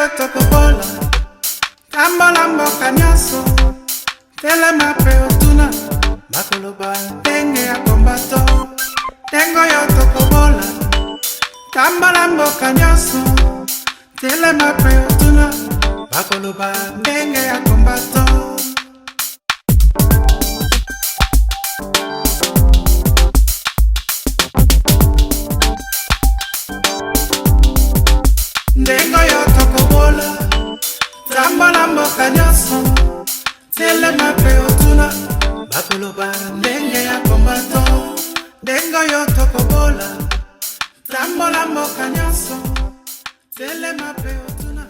yo tokobola tambola mboka nyonso telema pe otuna bakoloba ndenge ya kombato ndengo yo tokobola tambola mboka nyonso telema pe otuna bakoloba ndenge ya kombato. Ndengo yo tokobola tambola mboka nyonso telema pe otuna bakoloba ndenge ya kombato ndengo yo tokobola tambola mboka nyonso telema pe otuna.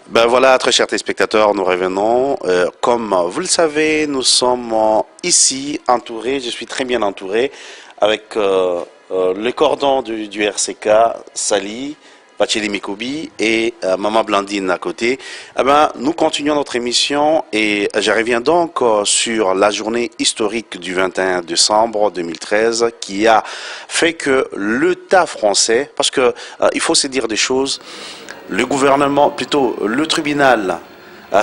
Ben voilà, très chers téléspectateurs, nous revenons. Comme vous le savez, nous sommes ici entourés, je suis très bien entouré, avec le cordon du RCK, Sali, Bacheli Mikobi et Maman Blandine à côté. Eh ben, nous continuons notre émission et je reviens donc sur la journée historique du 21 décembre 2013 qui a fait que l'État français, parce que il faut se dire des choses, le gouvernement, plutôt le tribunal,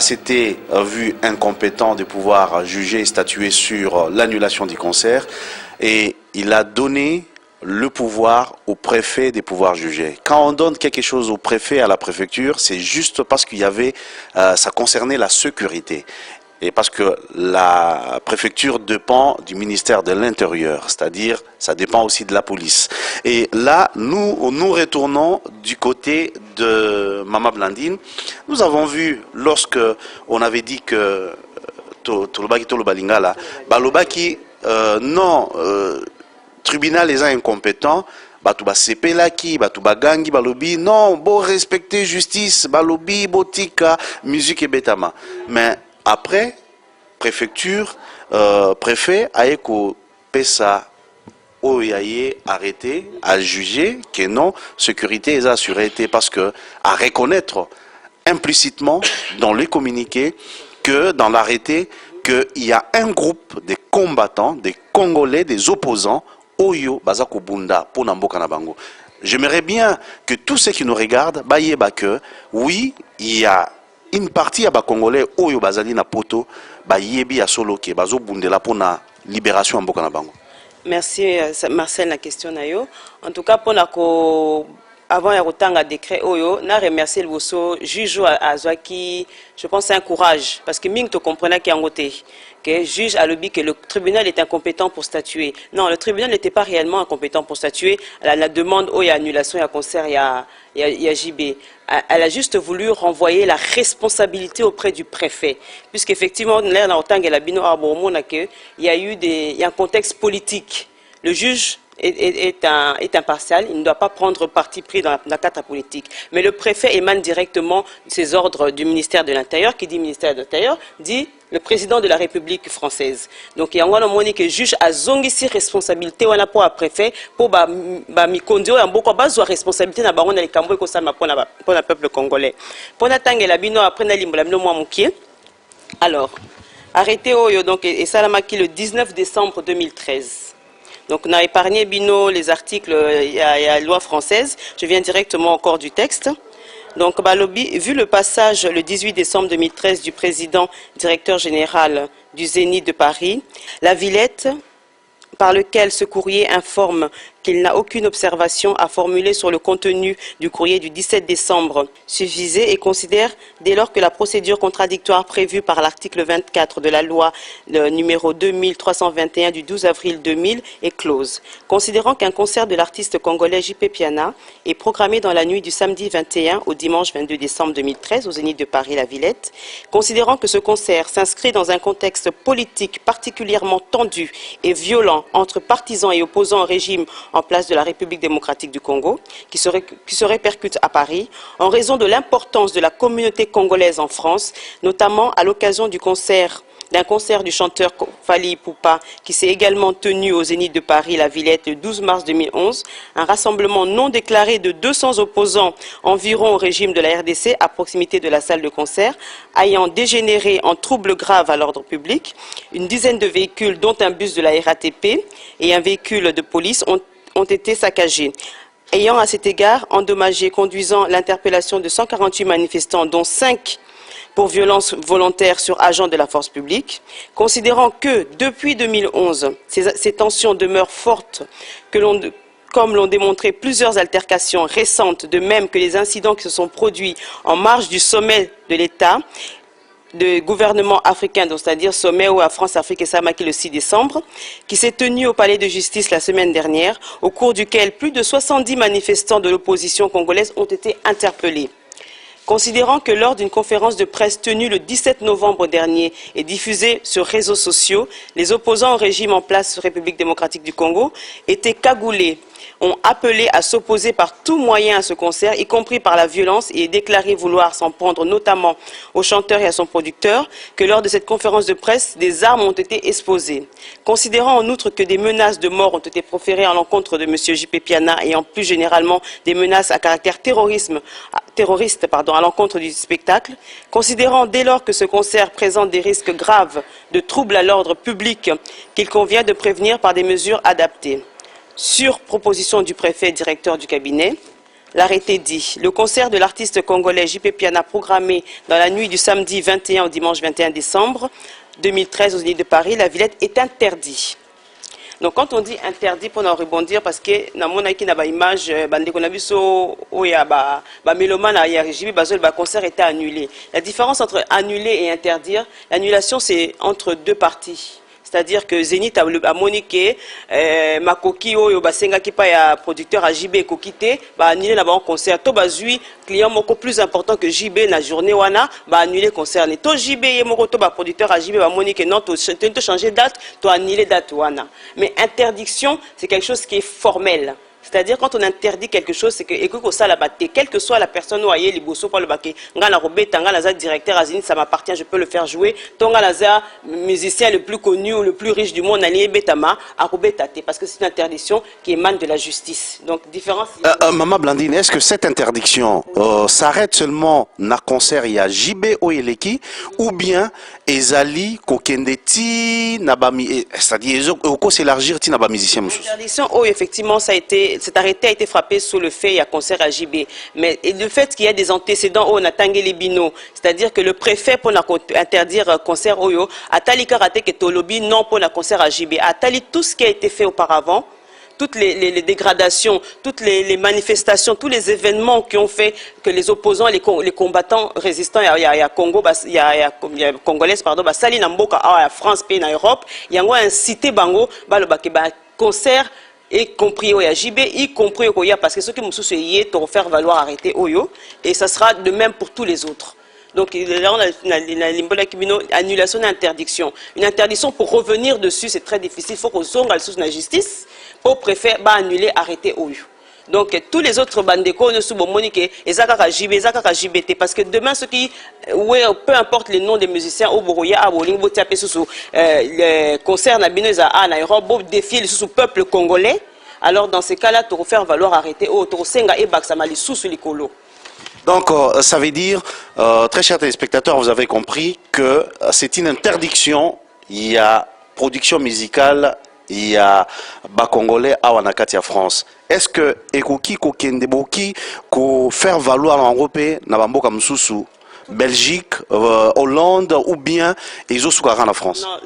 s'était vu incompétent de pouvoir juger et statuer sur l'annulation du concert et il a donné le pouvoir au préfet de pouvoir juger. Quand on donne quelque chose au préfet, à la préfecture, c'est juste parce qu'il y avait, ça concernait la sécurité. Et parce que la préfecture dépend du ministère de l'Intérieur, c'est-à-dire ça dépend aussi de la police. Et là, nous retournons du côté de Maman Blandine. Nous avons vu, lorsque on avait dit que Tolobaki Tolobalingala, Balobaki, non, tribunal les incompétents, Batouba Sepelaki, Batouba Gangi, Balobi, non, bon respecter justice, Balobi, Botika, musique et Betama. Mais après, préfecture, préfet, Aeko Pesa Oyaye arrêté, à juger que non, sécurité est assurée, parce que à reconnaître implicitement dans les communiqués que dans l'arrêté, qu'il y a un groupe de combattants, des Congolais, des opposants, Oyo Bazako Bunda, Ponamboka Nabango. J'aimerais bien que tous ceux qui nous regardent, Bayeba que, oui, il y a une partie à Congolais, Oyo Bazali na poto, Bayebi à Soloke, Bazo Bundela pour la libération en Mboka Nabango. Merci Marcel, la question nayo. En tout cas, pour avant de rotanga décret Oyo, na remercier le bosso juge à Zouaki, je pense c'est un courage parce que Ming te comprenait qu'il y a un côté que juge a lobby que le tribunal est incompétent pour statuer. Non, le tribunal n'était pas réellement incompétent pour statuer. La demande il y a annulation, il y a concert, il y a JB. Elle a juste voulu renvoyer la responsabilité auprès du préfet, puisqu'effectivement, il y a eu un contexte politique. Le juge est impartial, il ne doit pas prendre parti pris dans la cadre politique. Mais le préfet émane directement ses ordres du ministère de l'Intérieur, qui dit ministère de l'Intérieur, dit le président de la République française. Donc il y a un moment que le juge a zongisi responsabilité pour le préfet pour mikondio et beaucoup de responsabilité na baron les cambo ko sama pour le peuple congolais. Pour n'attendre la bino après na limbo la bino moi mukie. Alors arrêté Oyo donc et Salamaki le 19 décembre 2013. Donc, on a épargné Bino les articles, il y a la loi française. Je viens directement encore du texte. Donc, Balobi, vu le passage le 18 décembre 2013 du président directeur général du Zénith de Paris, la Villette, par lequel ce courrier informe qu'il n'a aucune observation à formuler sur le contenu du courrier du 17 décembre suffisait et considère, dès lors que la procédure contradictoire prévue par l'article 24 de la loi numéro 2321 du 12 avril 2000 est close. Considérant qu'un concert de l'artiste congolais J.P. Piana est programmé dans la nuit du samedi 21 au dimanche 22 décembre 2013 au Zénith de Paris-La Villette, considérant que ce concert s'inscrit dans un contexte politique particulièrement tendu et violent entre partisans et opposants au régime en place de la République démocratique du Congo, qui se répercute à Paris, en raison de l'importance de la communauté congolaise en France, notamment à l'occasion d'un concert du chanteur Fally Ipupa, qui s'est également tenu au Zénith de Paris, La Villette, le 12 mars 2011, un rassemblement non déclaré de 200 opposants environ au régime de la RDC à proximité de la salle de concert, ayant dégénéré en troubles graves à l'ordre public. Une dizaine de véhicules, dont un bus de la RATP et un véhicule de police, ont été saccagés. ayant à cet égard endommagé, conduisant l'interpellation de 148 manifestants, dont 5 pour violence volontaire sur agents de la force publique, considérant que depuis 2011, ces tensions demeurent fortes, comme l'ont démontré plusieurs altercations récentes, de même que les incidents qui se sont produits en marge du sommet de l'État, de gouvernement africain, c'est-à-dire sommet où à France-Afrique et Samaki le 6 décembre, qui s'est tenu au palais de justice la semaine dernière, au cours duquel plus de 70 manifestants de l'opposition congolaise ont été interpellés. Considérant que lors d'une conférence de presse tenue le 17 novembre dernier et diffusée sur réseaux sociaux, les opposants au régime en place République démocratique du Congo étaient cagoulés, ont appelé à s'opposer par tout moyen à ce concert, y compris par la violence, et déclaré vouloir s'en prendre notamment au chanteur et à son producteur, que lors de cette conférence de presse, des armes ont été exposées. Considérant en outre que des menaces de mort ont été proférées à l'encontre de M. J.P. Piana et en plus généralement des menaces à caractère terroriste à l'encontre du spectacle, considérant dès lors que ce concert présente des risques graves de troubles à l'ordre public qu'il convient de prévenir par des mesures adaptées. Sur proposition du préfet et directeur du cabinet, l'arrêté dit « Le concert de l'artiste congolais J.P. Piana programmé dans la nuit du samedi 21 au dimanche 21 décembre 2013 aux Zénith de Paris, la Villette est interdit. » Donc quand on dit interdit, pour en rebondir, parce que dans mon avis, na ba image, bandeko na biso oya ba mélomane ya régime, le concert était annulé. La différence entre annuler et interdire, l'annulation c'est entre deux parties. C'est-à-dire que Zénith a moniqué Makoki oyo basenga ki pa ya producteur à JB Kokité ba annuler na ba concert to bazui client moko plus important que JB na journée wana ba annuler concert ne to JB ye moko to ba producteur à JB ba moniqué non to changer date to annuler date wana. Mais interdiction c'est quelque chose qui est formel. C'est-à-dire quand on interdit quelque chose, c'est que ça la batte, quelle que soit la personne ou aïe liboso pour le baquet, ngana robeta ngana za directeur azini ça m'appartient, je peux le faire jouer. Tonga laza musicien le plus connu ou le plus riche du monde allié betama à robetate parce que c'est une interdiction qui émane de la justice. Donc différence. Maman Blandine, est-ce que cette interdiction s'arrête seulement na concert ya JB Oyeleki ou bien ezali kokendeti na ba c'est-à-dire oko s'élargir ti na ba musicien mususu. L'interdiction effectivement ça a été cet arrêté a été frappé sous le fait il y a concert à JB. Mais le fait qu'il y a des antécédents on a tangé les bino, c'est-à-dire que le préfet pour interdire concert oyo a tali karaté que tolobi non pour la concert à JB, a tali tout ce qui a été fait auparavant. Toutes les dégradations, toutes les manifestations, tous les événements qui ont fait que les opposants, les combattants résistants, il y a Congo, il y a Congolais, pardon, Sali Namboka, à France, pays en Europe, il y a incité Bango, concert, y compris au JB, y compris au Koya, parce que ceux qui me soucient, pour faire valoir arrêter Oyo, et ça sera de même pour tous les autres. Donc là, on a annulation d'interdiction. Une interdiction pour revenir dessus, c'est très difficile. Il faut qu'on soit sous la justice pour préférer annuler, arrêter Oyo. Donc tous les autres bandeko ne sont pas moniqués, JBT, parce que demain, ceux qui, peu importe les noms des musiciens, au Boroya, à Boling, Botiapé, sous le concert Nabinoza à Nairobi, défier sous le peuple congolais. Alors dans ces cas-là, tu vas faire valoir arrêter Oyo, Senga et Baksamali sous les colos. Donc, ça veut dire, très chers téléspectateurs, vous avez compris que c'est une interdiction. Il y a production musicale, il y a bas congolais à Wanakatia France. Est-ce que Ekoki Kokendeboki ko faire valoir en Europe, Nabamboka Msusu, Belgique, Hollande ou bien Ezosoukaran en France? Non,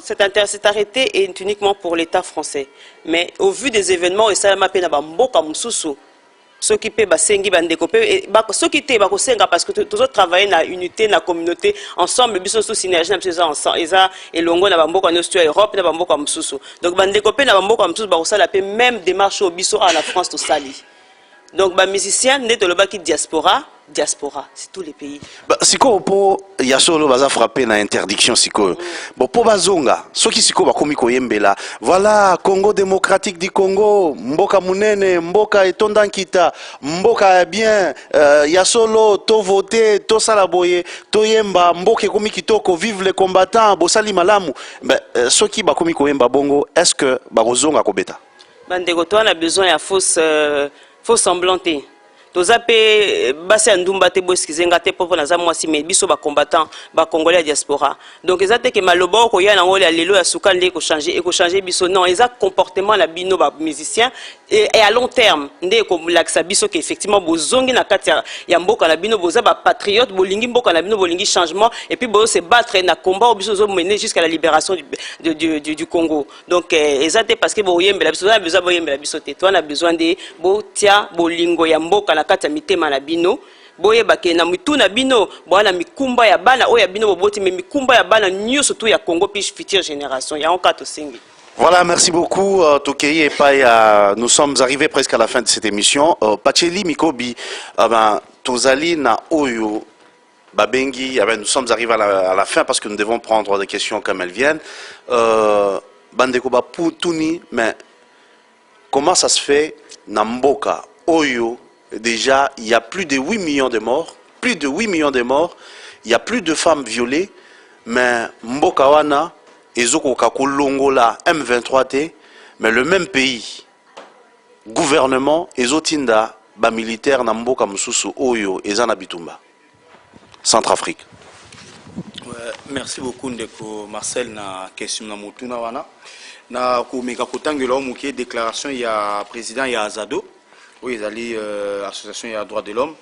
cet arrêté est uniquement pour l'État français. Mais au vu des événements, et ça m'a appelé Nabamboka Msusu. Ceux qui paient basengi bandekopé ceux qui étaient bakosenga parce que tous autres travaillent na unité na communauté ensemble biso sous synergie na biso ensemble eza elongo na bamboka na Europe na bamboka msusu donc bandekopé na bamboka msusu bakosala pe même démarche au biso à la France to sali donc ba musicien ne tolobaki diaspora c'est tous les pays. Siko po ya solo baza frappé na interdiction siko. Bon po bazonga, soki siko bakomi koyembela. Voilà Congo démocratique du Congo, mboka munene, mboka etonda nkita, mboka bien, ya solo to voter, to salaboye, to yemba, mboka komi kitoko, vive les combattants, bosali malamu. Soki bakomi koyemba bongo, est-ce que bakozonga kobeta? Bandeko to a besoin ya fausse semblanté. toza pe basi ndumba te boskize ngate popo na za mwasi mais biso ba combattant ba congolais ya diaspora donc ezate que maloba ko ya na ngoli ya lelo ya suka ndé ko changer biso non eza comportement la bino ba musicien et à long terme ndé ko laksa biso que effectivement bozongi na kati ya mboka na bino boza ba patriote bolingi mboka na bino bolingi changement et puis bozo se battre na combat biso zo mener jusqu'à la libération du Congo donc ezate parce que boyembela biso na besoin boyembela biso te toi na besoin de botia bolingo ya mboka na kati ya mitema na bino boye bake na mituna bino bwana mikumba ya bana oya bino boboti mais mikumba ya bana nyo surtout ya Congo puis future génération ya onkato singi. Voilà, merci beaucoup Tokei et Paya. Nous sommes arrivés presque à la fin de cette émission. Pacheli Mikobi, Tozali na Oyo Babengi, nous sommes arrivés à la fin parce que nous devons prendre des questions comme elles viennent. Bandekoba Poutuni, mais comment ça se fait Namboka Oyo? Déjà, il y a plus de 8 millions de morts. Plus de 8 millions de morts. Il y a plus de femmes violées. Mais Mboka Wana, Ezoko Kakulongola, M23T, mais le même pays, gouvernement, Ezotinda, ba militaire Namboka Mususu Oyo, Ezana Bitumba. Centrafrique. Merci beaucoup Ndeko Marcel na question na mutuna wana. Na ko meka kotangela o muke déclaration ya président ya Azado. Oui, ils allaient association des droits de l'homme,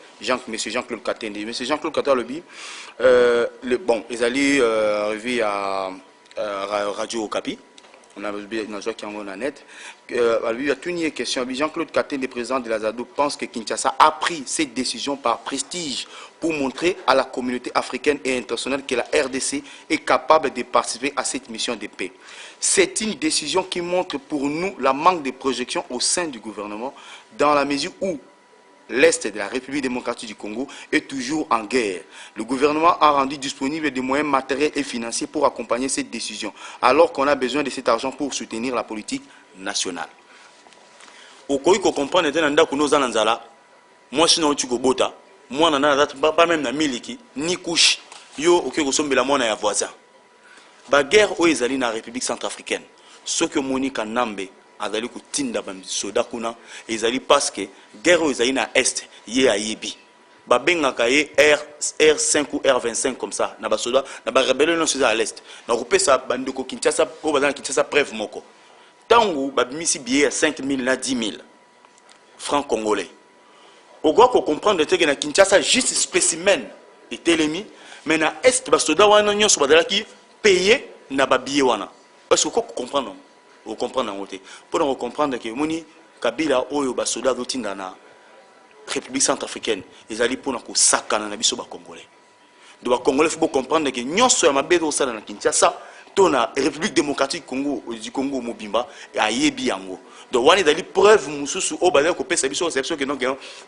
monsieur Jean-Claude Katende. Monsieur Jean-Claude Katende, bon, ils allaient arriver à Radio Okapi. On a besoin qu'il y ait un net. Il y a une question. Jean-Claude Katende, président de l'Azado, pense que Kinshasa a pris cette décision par prestige pour montrer à la communauté africaine et internationale que la RDC est capable de participer à cette mission de paix. C'est une décision qui montre pour nous la manque de projection au sein du gouvernement dans la mesure où l'Est de la République démocratique du Congo est toujours en guerre. Le gouvernement a rendu disponible des moyens matériels et financiers pour accompagner cette décision, alors qu'on a besoin de cet argent pour soutenir la politique nationale. Au Koyi ko comprendre nenda kuno zananzala, moi sinon tu go bota, moi nana pas même na miliki ni couche, yo OK ko sombela mona ya voisin. Ba guerre o ezali na République centrafricaine. Ce que Monica Nambe azali kutinda ba soda kuna ezali parce que guerre o ezali na est ye ayebi. Ba bengaka ye R5 ou R25 comme ça na ba soda na ba rebelle non à l'est. Na kopesa bandeko Kinshasa o bazana Kinshasa preuve moko. Tango ba bimisi billet à 5 000 na 10 000 francs congolais. Au gwa ko comprendre que na Kinshasa juste spécimen et telemi mais na est ba soda wana nyonso badalaki payer na ba billet wana. Parce que ko comprendre vous comprenez en côté pour comprendre que moni Kabila oyo ba soda dotinda na République centrafricaine ils allaient pour na ko sakana na biso ba congolais. Donc ba congolais faut comprendre que nyonso ya mabedo sala na Kinshasa to na République démocratique du Congo Mobimba et ayebi yango. Donc wani dali preuve mususu o ba ko pesa biso c'est que non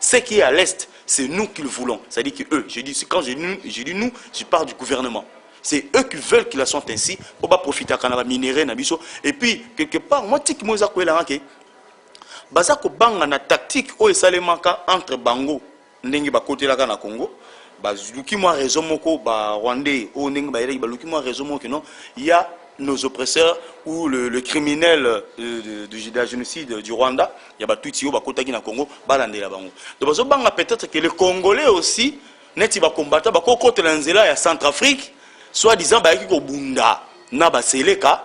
ce qui est à l'est c'est nous qui le voulons. Ça dit que eux, je dis quand je dis nous, je parle du gouvernement. C'est eux qui veulent qu'ils la sont ainsi pour pas profiter à la minerai nabiso et puis quelque part moi tik moza ko la ke bazako banga na tactique o esalemaka entre bango ndenge ba côté la na Congo ba luki moi raison moko ba rwandais o ndenge ba luki moi raison moko non il y a nos oppresseurs ou le criminel de la génocide du Rwanda il y a ba tuti o ba côté na Congo ba landela bango donc bazo banga peut-être que les Congolais aussi neti ba combattre ba ko côté la nzela ya Centrafrique soit disant ba ko bunda na ba seleka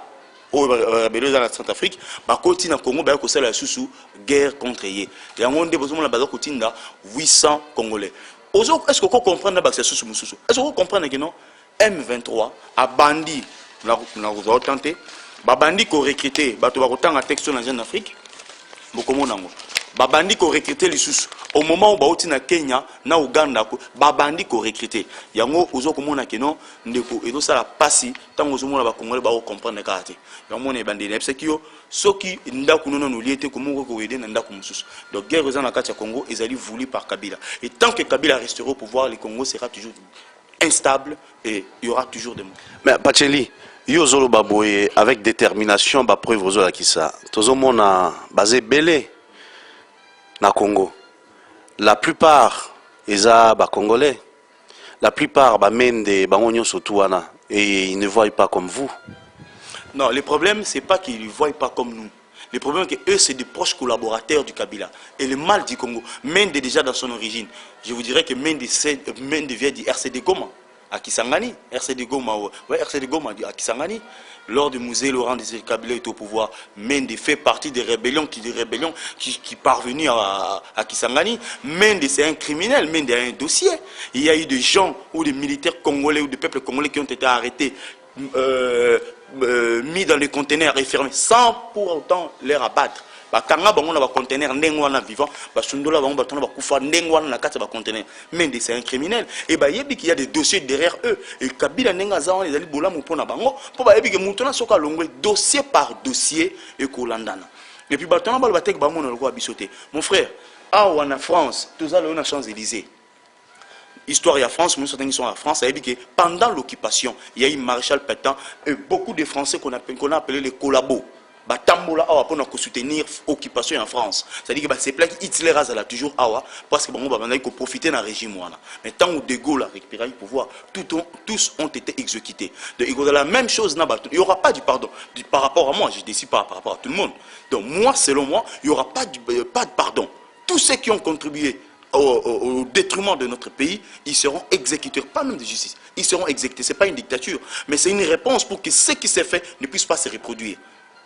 o rebelle dans la Centrafrique ba koti na Congo ba ko sala susu guerre contre ye yango nde bozo mona ba ko tinda 800 Congolais est-ce que vous comprenez ba susu mususu est-ce que vous comprenez que non M23 a bandi na ko tenté ba bandi ko recruter bato ba ko tanga texte na jeune Afrique bokomo nango babandi ko recruter les sous au moment où bauti na Kenya na Uganda ko babandi ko recruter yango ozo komona ke non ndeko ezo sala pasi tango ozo mona ba Congolais ba comprendre kati yango ne bandi ne psekio soki ndako nono no liete ko moko ko aider na ndako mususu donc guerre za na kati ya Congo ezali voulu par Kabila et tant que Kabila restera au pouvoir le Congo sera toujours instable et il y aura toujours des morts. Mais Pacheli Yozolo Baboye avec détermination ba preuve ozo la kisa tozo mona basé belé na Congo. La plupart eza ba Congolais. La plupart ba mende ba onyo sotuana et ils ne voient pas comme vous. Non, le problème c'est pas qu'ils ne voient pas comme nous. Le problème est que eux, c'est des proches collaborateurs du Kabila. Et le mal du Congo, Mende déjà dans son origine, je vous dirais que Mende vient du RCD Goma, à Kisangani. RCD Goma, ouais, RCD Goma à Kisangani. Lors du musée Laurent Désiré Kabila est au pouvoir, Mende fait partie des rébellions qui parvenues à Kisangani. Mende, c'est un criminel, Mende a un dossier. Il y a eu des gens ou des militaires congolais ou des peuples congolais qui ont été arrêtés, mis dans les conteneurs et fermés sans pour autant les abattre. Bakanga bango na ba conteneur ndengwa na vivant, ba sundola bango batona ba kufa ndengwa na kati ba conteneur. Mende c'est un criminel et ba yebi qu'il y a des dossiers derrière eux et Kabila ndenga za on ezali bola mupona bango po ba yebi que mutona soka longwe dossier par dossier et kolandana. Et puis batona ba batek bango na loko bisoté. Mon frère, awa na France, tous allons na Champs-Élysées. Histoire à France, nous sommes en France, ça veut dire que pendant l'occupation, il y a eu Maréchal Pétain et beaucoup de Français qu'on a appelé les collabos. Batambola awa pour nous soutenir l'occupation en France. C'est-à-dire que c'est plein Hitler a toujours awa parce que bon va profiter d'un régime wana. Mais tant que De Gaulle a récupéré le pouvoir, tous ont été exécutés. Donc il y a la même chose na il y aura pas du pardon par rapport à moi, je décide pas par rapport à tout le monde. Donc moi selon moi, il y aura pas de pardon. Tous ceux qui ont contribué au détriment de notre pays, ils seront exécutés, pas même de justice, ils seront exécutés. Ce n'est pas une dictature, mais c'est une réponse pour que ce qui s'est fait ne puisse pas se reproduire.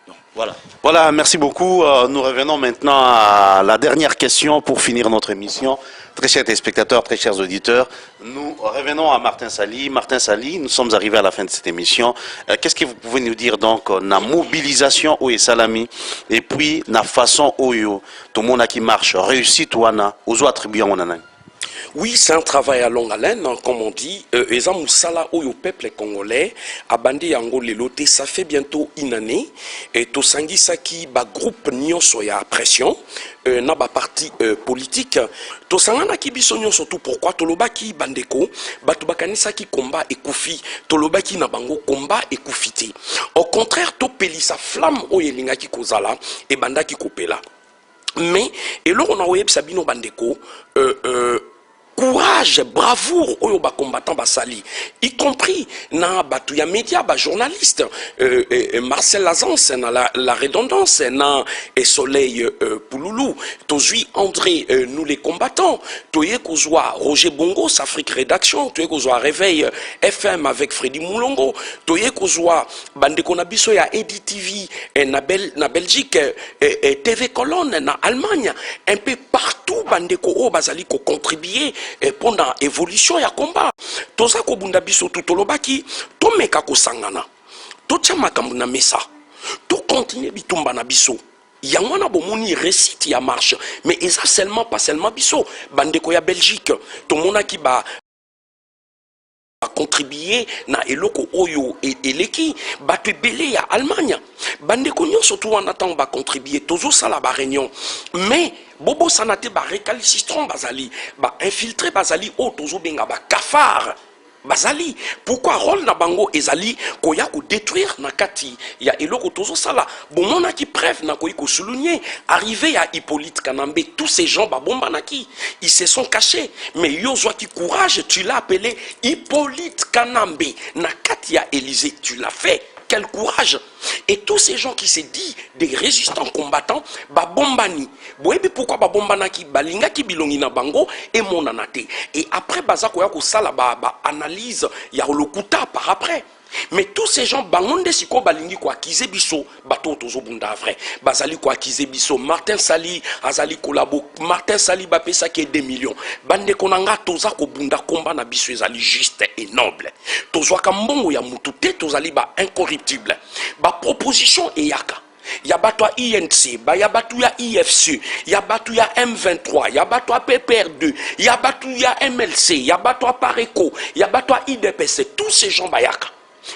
Donc, voilà. Voilà, merci beaucoup. Nous revenons maintenant à la dernière question pour finir notre émission. Très chers téléspectateurs, très chers auditeurs, nous revenons à Martin Sali. Martin Sali, nous sommes arrivés à la fin de cette émission. Qu'est-ce que vous pouvez nous dire donc na mobilisation ou salami et puis na façon oyo tout le monde qui marche réussite ou ana aux attributs on a. Oui, c'est un travail à longue haleine, comme on dit. Eza Moussala au peuple congolais, à Bandi Yango Lelote, ça fait bientôt une année. Et Tosangi Saki, ba groupe Nyonso ya pression, na ba parti politique. Tosangana ki bisonyo surtout pourquoi Tolobaki Bandeko, Batubakanisa ki combat et koufi, Tolobaki na bango combat et koufiti. Au contraire, Topeli sa flamme au yelinga ki kozala, et Banda ki kopela. Mais, et là on a oué Sabino Bandeko, courage, bravoure, oyo ba combattant basali, y compris na batuya média, ba journaliste, Marcel Lazance, na la redondance, na et Soleil Pouloulou, tozui André, nous les combattants, toye kozwa Roger Bongo, Afrique Rédaction, toye kozwa Réveil FM avec Freddy Moulongo, toye kozwa Bandeko Nabiso ya Edi TV, na Belgique, TV Colonne, na Allemagne, un peu partout, Bandeko o bazali ko contribuer pendant évolution ya combat. Toza ko bunda biso tutolobaki, to meka ko sangana. To tia makambu na mesa. To continuer bitumba na biso. Yangwana bomoni récite ya marche, mais eza seulement pas seulement biso, bandeko ya Belgique. To mona ki ba contribuer na eloko oyo eleki batu belé ya Allemagne bandeko nyonso to wana tango ba contribuer tozo sala ba réunion mais bobo sanate ba récalcitrant bazali ba infiltrer bazali o tozo benga ba cafard bazali pourquoi rôle na bango ezali koya ko détruire na kati ya eloko tozo sala bomona ki preuve na koyi ko souligner arrivé à Hippolyte Kanambe tous ces gens ba bomba naki ils se sont cachés mais yozwa ki courage tu l'as appelé Hippolyte Kanambe na kati ya Élysée tu l'as fait. Quel courage! Et tous ces gens qui se disent des résistants combattants, babombani. Boebi pourquoi babombana ki balinga ki bilongi na bango et monanate. Et après bazako ya ko sala ba analyse ya lokuta par après. Mais tous ces gens bangonde siko balingi ko akize biso bato tozo bunda vrai. Bazali ko akize biso Martin Sali azali kolabo Martin Sali ba pesa ke 2 millions. Bande konanga toza ko bunda komba na biso ezali juste et noble. Tozo ka mbongo ya mutute tozali ba incorruptible. Ba proposition e yaka. Ya bato ya INC, ya bato ya IFC, ya bato ya M23, ya bato ya PPR2, ya bato ya MLC, ya bato ya Pareco, ya bato ya IDPC, tous ces gens bayaka.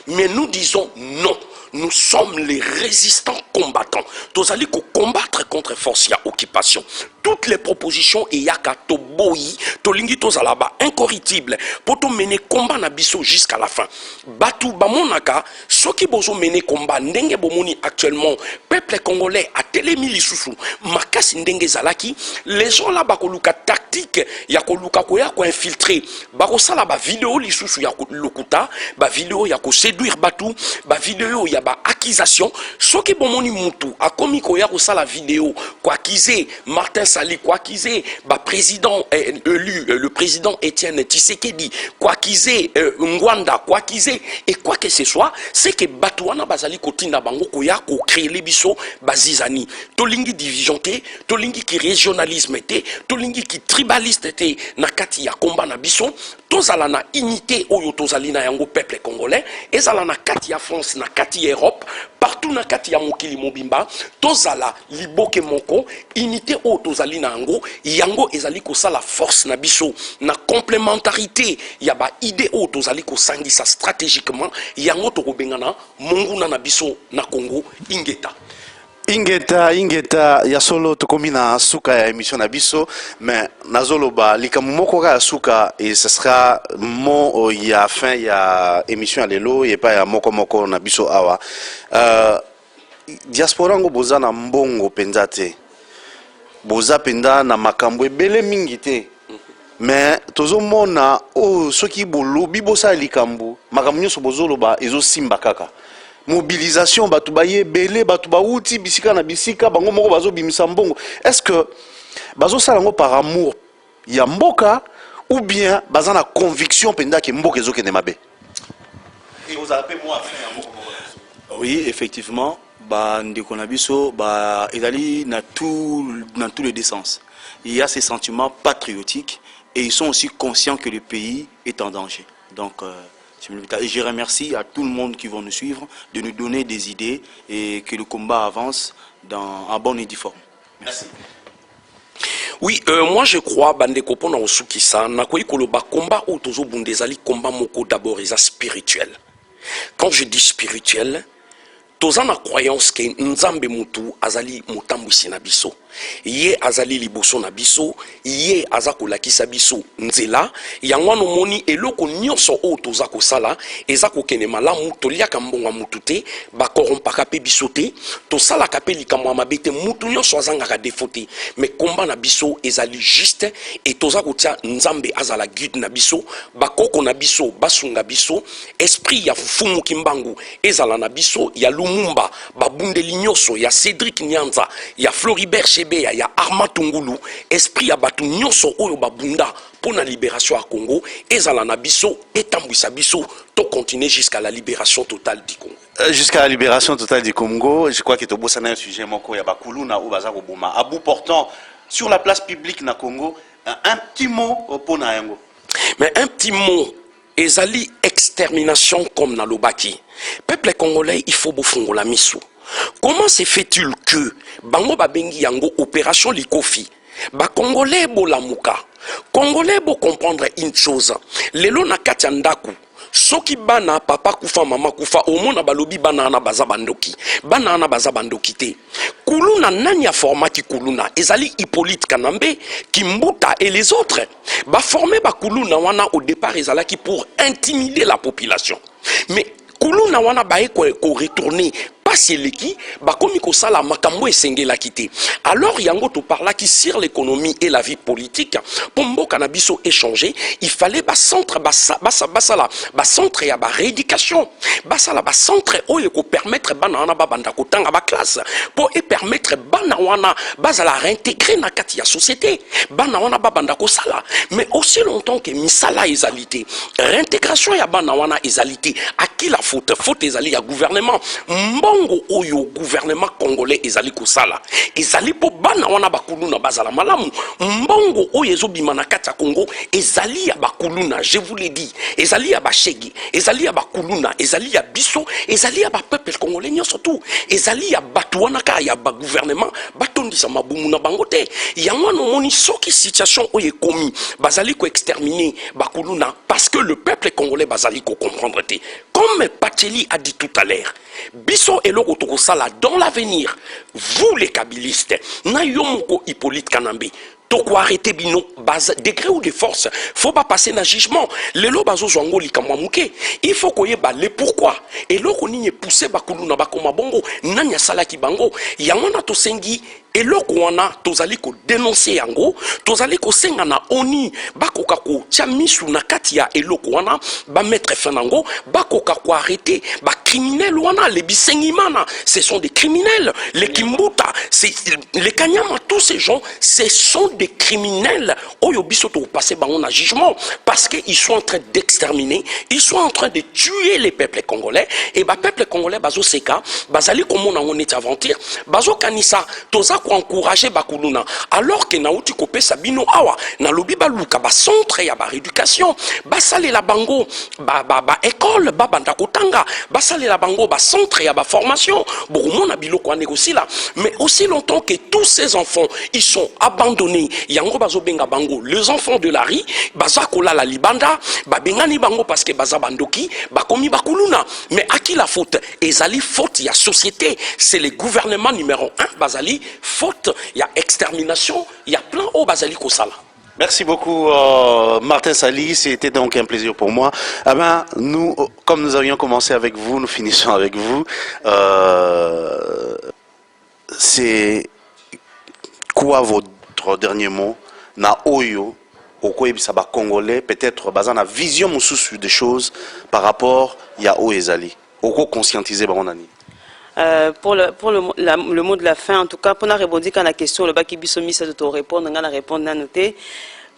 Mais nous disons non. Nous sommes les résistants combattants. Tous allez combattre contre force ya occupation. Toutes les propositions et yaka to boyi, to lingi to zalaba incorruptible pour to mener combat na biso jusqu'à la fin. Batu bamonaka, ceux qui bozo mener combat ndenge bomoni actuellement peuple congolais a télémi lisusu makasi ndenge zalaki, les gens là bakoluka pratique ya koluka koya ko infiltrer bakosala ba vidéo lisusu ya lokuta ba vidéo ya ko séduire batu ba vidéo ya ba accusation soki bomoni mutu akomi koya kosala vidéo ko accuser Martin Sali ko accuser ba président élu le président Étienne Tshisekedi ko accuser Ngwanda ko accuser et quoi que ce soit c'est que batu wana bazali kotinda bango koya ko créer les biso bazizani tolingi division te tolingi ki régionalisme te tolingi ki tribaliste te na kati ya komba na biso tozala na unité oyo tozali na yango peuple congolais ezala na kati ya France na kati ya Europe partout na kati ya mokili mobimba tozala liboke moko unité oyo tozali na yango ezali kosala force na biso na complémentarité ya ba idée oyo tozali kosangisa stratégiquement yango tokobengana monguna na biso na Congo ingeta ya solo tokomi na suka ya émission na biso mais nazoloba likambo moko ka suka et ce sera mot ya fin ya émission ya lelo et pas ya moko na biso awa diaspora ngo boza na mbongo penza te boza penda na makambo ebele mingi te mais tozomona soki bolobi bosala likambo makambo nyonso bozoloba ezosimba kaka mobilisation batu baye belé batu bauti bisika na bisika bango moko bazo bimisa mbongo est-ce que bazo salango par amour ya mboka ou bien baza na conviction penda ke mboka ezokende mabe et vous appelez moi oui effectivement ba ndeko na biso ba ezali dans tous les deux sens il y a ces sentiments patriotiques et ils sont aussi conscients que le pays est en danger donc et je remercie à tout le monde qui va nous suivre de nous donner des idées et que le combat avance en bonne et due forme. Merci. Oui, moi je crois bandeko pona osukisa na koyi koloba combat ou tozo bundezali combat moko d'abord est spirituel. Quand je dis spirituel, toza na croyance que nzambe mutu azali mutambwisi na biso. Ye azali liboso na biso, ye azako lakisa biso nzela, yangwano moni eloko nyonso o toza ko sala, ezako kene malamu toliaka mbonga mutu te, ba korompaka pe biso te, to sala kape likamwa mabete mutu nyonso azangaka defote, mais komba na biso ezali juste et toza ko tia nzambe azala guide na biso, ba koko na biso, basunga biso, esprit ya fumu kimbangu ezala na biso, ya Lumumba, ba bundeli nyonso, ya Cédric Nyanza, ya Floribert il y a Arma Tungulu, esprit ya batu nyonso oyo babunda pour la libération à Congo, et zalana biso, et tambouissa biso, to continuer jusqu'à la libération totale du Congo. Jusqu'à la libération totale du Congo, je crois que tu as un sujet moko ya bakuluna ou bazako boma. À bout portant sur la place publique na Congo, un petit mot pour na yango. Mais un petit mot, ezali extermination comme na lobaki. Peuple congolais, il faut bofongo la miso. Comment se fait-il que bango babengi yango opération Likofi ba congolais bo lamuka congolais bo comprendre une chose lelo na kati ndaku soki bana papa kufa mama kufa omona balobi bana na baza bandoki te kuluna nani a formaki kuluna ezali Hippolyte Kanambe Kimbuta et les autres ba formé ba kuluna wana au départ ezalaki pour intimider la population mais kuluna wana bae ko retourner Seleki, bakomi ko sala makambo esengela kité. Alors yango to parla qui sur l'économie et la vie politique pour mboka na biso échanger, il fallait ba centre ba centre ya ba rééducation, basala ba centre oyo ko permettre bana wana ba banda ko tanga ba classe pour permettre bana wana bazala réintégrer na kati ya société, bana wana ba banda ko sala, mais aussi longtemps que misala ezalité, réintégration ya bana wana ezalité, à qui la faute ezali ya gouvernement oyo gouvernement congolais ezali kosala ezali po bana wana bakuluna bazala malamu mbongo oyo ezobima na kati ya Congo ezali ya bakuluna je vous l'ai dit ezali ya bashegi ezali ya bakuluna ezali ya biso ezali ya ba peuple congolais nyonso tout ezali ya batu wana ka ya ba gouvernement batondisa mabumu na bango te yango no moni soki situation oyo ekomi bazali ko exterminer bakuluna parce que le peuple congolais bazali ko comprendre te comme Pacheli a dit tout à l'heure biso eloko tokosala dans l'avenir vous les kabilistes na yomoko Hippolyte Kanambe toko arrêter bino base degré ou de force faut pas passer na jugement lelo bazo zwango likamwa muke il faut koyeba le pourquoi eloko nini pousser bakulu na bakoma bongo nanya sala ki bango yango na to sengi eloko wana tozali ko dénoncer yango, tozali ko senga na oni bakoka ko tia misu na kati ya eloko wana ba mettre fin nango, bakoka ko arrêter ba criminels wana les bisengimana, ce sont des criminels, les Kimbuta, les Kanyama, tous ces gens, ce sont des criminels. Oyo biso to passer bango na jugement parce que ils sont en train d'exterminer, ils sont en train de tuer les peuples congolais et ba peuple congolais bazo seka, bazali komona ngoni aventure, bazo kanisa toza ko encourager bakuluna alors que nauti kopé sabino awa na lobi baluka ba centre ya ba éducation, basale la bango ba école ba banda kotanga, basale la bango ba centre ya ba formation, bokumona biloko a négocier là, mais aussi longtemps que tous ces enfants ils sont abandonnés, yango bazo benga bango les enfants de la rue, baza kola la libanda, ba bengani bango parce que baza bandoki, bakomi bakuluna, mais à qui la faute? Ezali faute ya société, c'est le gouvernement numéro 1, bazali faute, il y a extermination, il y a plein au bazali kosala. Merci beaucoup Martin Sali, c'était donc un plaisir pour moi. Ah ben, nous, comme nous avions commencé avec vous, nous finissons avec vous. C'est quoi votre dernier mot? Na oyo, oko ebisaba congolais, peut-être bazana vision mususu des choses par rapport ya oezali. Oko conscientiser baronani. Pour le mot de la fin, en tout cas, pour répondre à la question, le baki bisomi ça de répondre, on a répondre à noter.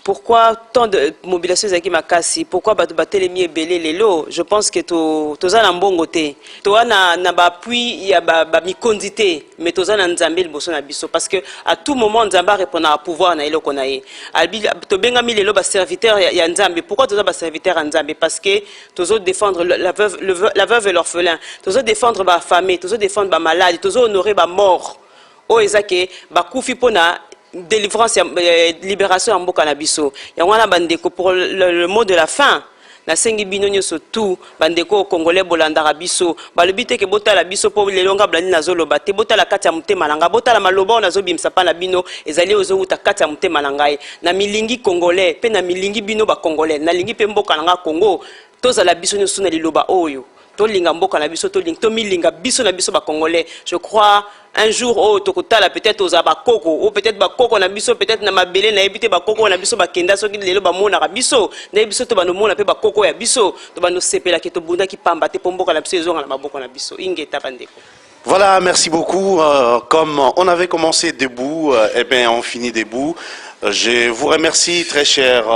Pourquoi tant de mobilisation zaki makasi? Pourquoi battre les mieux belé les lots? Je pense que toza na mbongo te. Toa na ba appui ya ba mi condité, mais toza na nzambe le bosso na biso parce que à tout moment nzamba répondre à pouvoir na eloko na ye. Albi to benga mi les lots ba serviteur ya nzambe. Pourquoi toza ba serviteur nzambe? Parce que tozo défendre la veuve et l'orphelin. Tozo défendre ba famille, tozo défendre ba malade, tozo honorer ba mort. O ezake ba kufi pona délivrance, libération en Mboka Nabiso. Il y a un bandeko pour le mot de la fin. Na sengi binonyo surtout bandeko congolais bolanda rabiso ba le bité ke bota la biso po le longa blani na zolo bate bota la kati ya mutema langa bota la maloba na zo bimsa pa na bino ezali ozo uta kati ya mutema langai na milingi congolais pe na milingi bino ba congolais na lingi pe mboka langa Congo toza la biso nyo suna liloba oyo to linga mboka na biso to ling to milinga biso na biso ba congolais. Je crois un jour au tokotala peut-être aux abakoko ou peut-être bakoko na biso peut-être na mabele na ebité bakoko na biso bakenda soki lelo ba mona ka biso na biso to ba no mona pe bakoko ya biso to ba no sepela ke to bunda ki pamba te pomboka na biso ezonga na maboko na biso ingeta bandeko. Voilà, merci beaucoup. Comme on avait commencé debout, eh bien on finit debout. Je vous remercie, très chers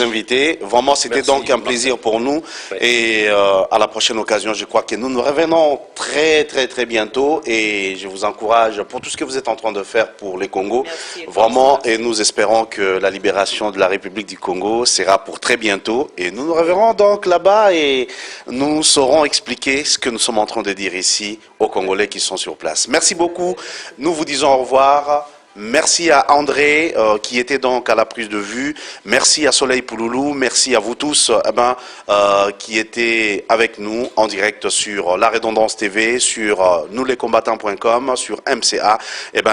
invités. Vraiment, c'était donc un plaisir pour nous. Et à la prochaine occasion, je crois que nous revenons très bientôt. Et je vous encourage pour tout ce que vous êtes en train de faire pour le Congo. Merci, vraiment, et nous espérons que la libération de la République du Congo sera pour très bientôt. Et nous nous reverrons donc là-bas et nous saurons expliquer ce que nous sommes en train de dire ici aux Congolais qui sont sur place. Merci beaucoup. Nous vous disons au revoir. Merci à André qui était donc à la prise de vue. Merci à Soleil Pouloulou. Merci à vous tous qui étaient avec nous en direct sur La Redondance TV, sur nouslescombattants.com, sur MCA.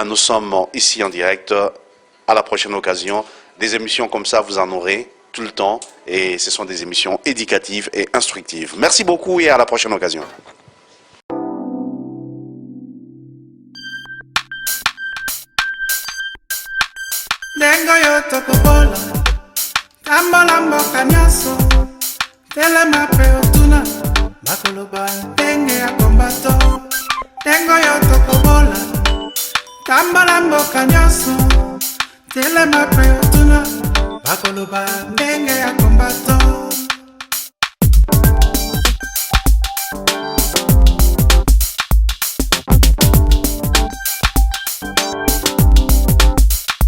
Nous sommes ici en direct. À la prochaine occasion. Des émissions comme ça, vous en aurez tout le temps. Et ce sont des émissions éducatives et instructives. Merci beaucoup et à la prochaine occasion. Dengo yo tokobola Tambola mboka nyaso Telema pe otuna Bakoloba ndenge ya kombato Dengo yo tokobola Tambola mboka nyaso Telema pe otuna Bakoloba ndenge ya kombato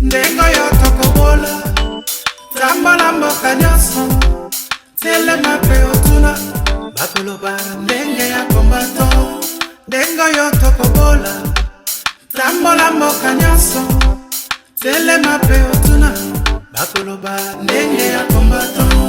Ndengo yo tokobola Tambola mboka nyaso Telema pe otuna Bakoloba ndenge ya kombato Ndengo yo tokobola Tambola mboka nyaso Telema pe otuna Bakoloba ndenge ya kombato